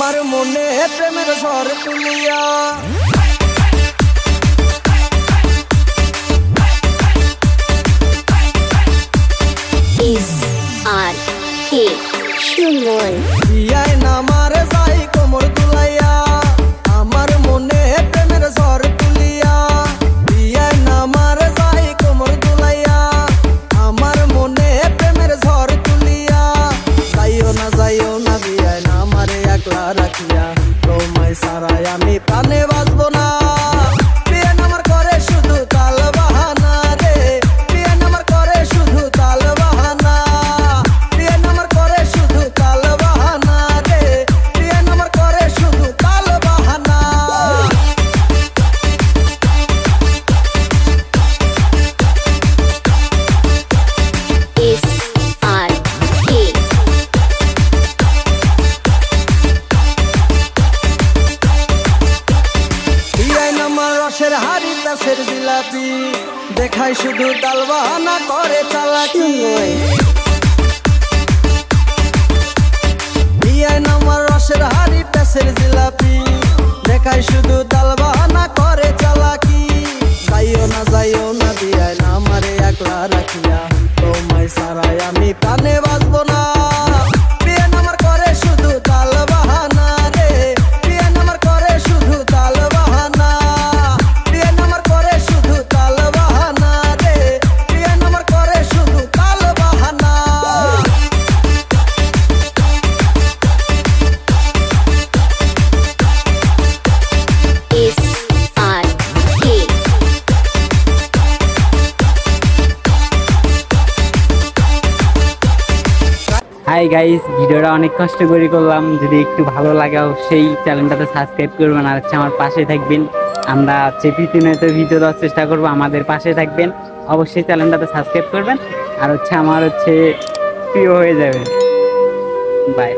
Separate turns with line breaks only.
আমার মনে প্রেমের ঝড় তুলিয়া
SRK সুমন
বিয়ায় নামার যাই কোমর দুলাইয়া আমার মনে প্রেমের ঝড় তুলিয়া বিয়ায় নামার যাই কোমর দুলাইয়া আমার মনে প্রেমের ঝড় তুলিয়া যাইও না বিয়ায় নামারে একলা রাখিয়া তোমায় সারাই আমি প্রাণে বাঁচবো না বিয়ে নামার করে শুধু তাল বাহানা রে বিয়ে নামার করে শুধু তাল বাহানা বিয়ে নামার করে শুধু তাল বাহানা রে বিয়ে নামার করে শুধু তাল বাহানা
SRK
বিয়ায় নামার রসের হাড়ি প্যাসের জিলাপি দেখাই শুধু তাল বাহানা করে চালাকি বিয়ায় নামার রসের হাড়ি প্যাসের জিলাপি দেখাই শুধু তাল বাহানা করে চালাকি যাইও না বিয়ায় নামারে একলা রাখিয়া তোমায় সারাই আমি প্রাণে বাঁচবো না বিয়ে নামার করে শুধু তাল বাহানা রে বিয়ে নামার করে শুধু তাল বাহানা বিয়ে নামার করে শুধু তাল বাহানা রে বিয়ে নামার করে শুধু তাল বাহানা
SRK
হাই গাইস, ভিডিওটা অনেক কষ্ট করে করলাম। যদি একটু ভালো লাগে অবশ্যই চ্যানেলটাতে সাবস্ক্রাইব করবেন আর আমার পাশে থাকবেন। আমরা প্রতিনিয়ত ভিডিও দেওয়ার চেষ্টা করবো, আমাদের পাশে থাকবেন। অবশ্যই চ্যানেলটাতে সাবস্ক্রাইব করবেন আর আমার প্রিয় হয়ে যাবে। বাই।